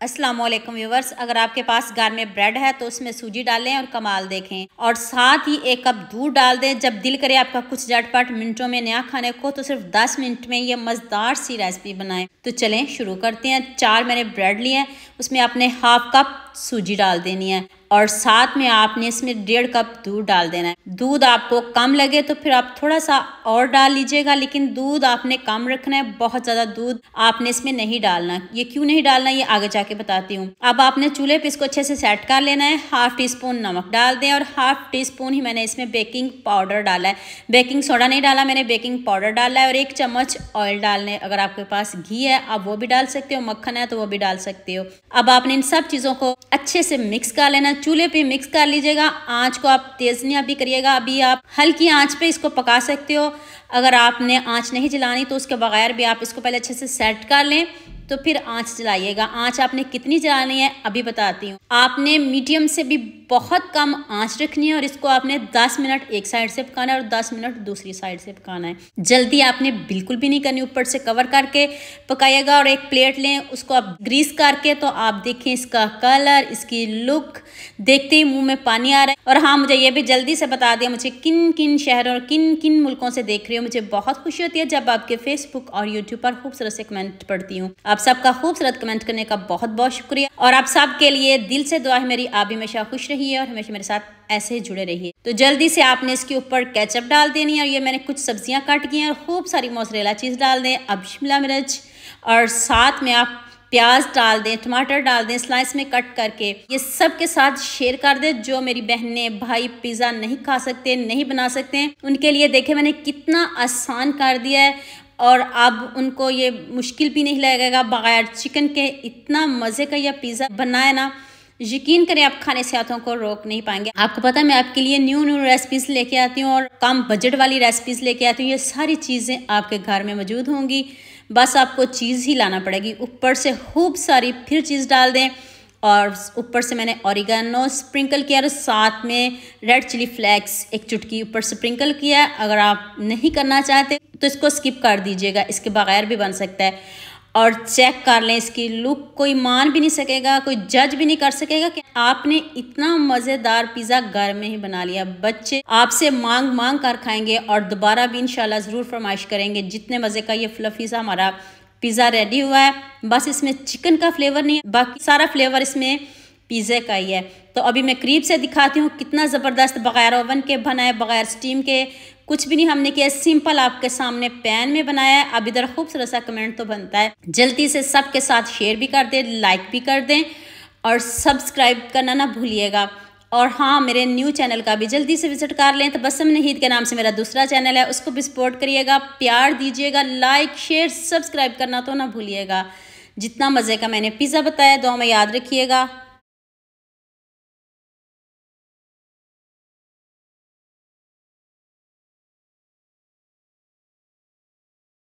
अस्सलाम वालेकुम व्यूवर्स, अगर आपके पास घर में ब्रेड है तो उसमें सूजी डालें और कमाल देखें। और साथ ही 1 कप दूध डाल दें। जब दिल करे आपका कुछ झटपट मिनटों में नया खाने को तो सिर्फ 10 मिनट में ये मज़ेदार सी रेसिपी बनाएं। तो चलें शुरू करते हैं। 4 मैंने ब्रेड लिए हैं, उसमें आपने हाफ कप सूजी डाल देनी है और साथ में आपने इसमें 1.5 कप दूध डाल देना है। दूध आपको कम लगे तो फिर आप थोड़ा सा और डाल लीजिएगा, लेकिन दूध आपने कम रखना है। बहुत ज़्यादा दूध आपने इसमें नहीं डालना। ये क्यों नहीं डालना ये आगे जाके बताती हूँ। अब आपने चूल्हे पे इसको अच्छे से सेट कर लेना है। हाफ टी स्पून नमक डाल दें और हाफ टी स्पून ही मैंने इसमें बेकिंग पाउडर डाला है। बेकिंग सोडा नहीं डाला, मैंने बेकिंग पाउडर डाला है। और 1 चम्मच ऑयल डालने, अगर आपके पास घी है आप वो भी डाल सकते हो, मक्खन है तो वो भी डाल सकते हो। अब आपने इन सब चीज़ों को अच्छे से मिक्स कर लेना। चूल्हे पे मिक्स कर लीजिएगा। आंच को आप तेज नहीं अभी करिएगा, अभी आप हल्की आंच पे इसको पका सकते हो। अगर आपने आंच नहीं जलानी तो उसके बगैर भी आप इसको पहले अच्छे से सेट कर लें, तो फिर आंच जलाइएगा। आंच आपने कितनी जलानी है अभी बताती हूँ। आपने मीडियम से भी बहुत कम आंच रखनी है और इसको आपने 10 मिनट एक साइड से पकाना है और 10 मिनट दूसरी साइड से पकाना है। जल्दी आपने बिल्कुल भी नहीं करनी, ऊपर से कवर करके पकाइएगा। और एक प्लेट लें, उसको आप ग्रीस करके, तो आप देखें इसका कलर, इसकी लुक देखते ही मुंह में पानी आ रहा है। और हाँ, मुझे ये भी जल्दी से बता दिया मुझे किन किन शहरों और किन किन मुल्कों से देख रही हो। मुझे बहुत खुशी होती है जब आपके फेसबुक और यूट्यूब पर खूबसूरत से कमेंट पढ़ती हूँ। आप सबका खूबसूरत कमेंट करने का बहुत बहुत शुक्रिया और आप सब के लिए दिल से दुआ है मेरी, आप भी हमेशा खुश रहिए और हमेशा मेरे साथ ऐसे ही जुड़े रहिए। तो जल्दी से आपने इसके ऊपर केचप डाल देनी है और ये मैंने कुछ सब्जियां काट की हैं और खूब सारी मोज़रेला चीज़ डाल दें। अब शिमला मिर्च और साथ में आप प्याज डाल दें, टमाटर डाल दें स्लाइस में कट करके। ये सब के साथ शेयर कर दें। जो मेरी बहनें भाई पिज़्ज़ा नहीं खा सकते, नहीं बना सकते, उनके लिए देखें मैंने कितना आसान कर दिया है और अब उनको ये मुश्किल भी नहीं लगेगा। बगैर चिकन के इतना मज़े का यह पिज़्ज़ा बनाए ना, यकीन करें आप खाने से हाथों को रोक नहीं पाएंगे। आपको पता है मैं आपके लिए न्यू रेसिपीज़ लेके आती हूँ और कम बजट वाली रेसिपीज़ लेके आती हूँ। ये सारी चीज़ें आपके घर में मौजूद होंगी, बस आपको चीज़ ही लाना पड़ेगी। ऊपर से खूब सारी फिर चीज़ डाल दें और ऊपर से मैंने ऑरिगेनो स्प्रिंकल किया और साथ में रेड चिली फ्लेक्स 1 चुटकी ऊपर स्प्रिंकल किया। अगर आप नहीं करना चाहते तो इसको स्किप कर दीजिएगा, इसके बगैर भी बन सकता है। और चेक कर लें इसकी लुक, कोई मान भी नहीं सकेगा, कोई जज भी नहीं कर सकेगा कि आपने इतना मज़ेदार पिज़्ज़ा घर में ही बना लिया। बच्चे आपसे मांग मांग कर खाएंगे और दोबारा भी इंशाल्लाह ज़रूर फरमाइश करेंगे। जितने मज़े का ये फ्लफी सा हमारा पिज़्ज़ा रेडी हुआ है, बस इसमें चिकन का फ्लेवर नहीं है, बाकी सारा फ्लेवर इसमें पिज़्ज़े का ही है। तो अभी मैं करीब से दिखाती हूँ कितना ज़बरदस्त, बगैर ओवन के बनाए, बगैर स्टीम के, कुछ भी नहीं हमने किया, सिंपल आपके सामने पैन में बनाया है। अब इधर खूबसूरत सा कमेंट तो बनता है, जल्दी से सबके साथ शेयर भी कर दें, लाइक भी कर दें और सब्सक्राइब करना ना भूलिएगा। और हाँ, मेरे न्यू चैनल का भी जल्दी से विजिट कर लें। तो बसम नहीद के नाम से मेरा दूसरा चैनल है, उसको भी सपोर्ट करिएगा, प्यार दीजिएगा, लाइक शेयर सब्सक्राइब करना तो ना भूलिएगा। जितना मज़े का मैंने पिज़्ज़ा बताया, दुआ में याद रखिएगा।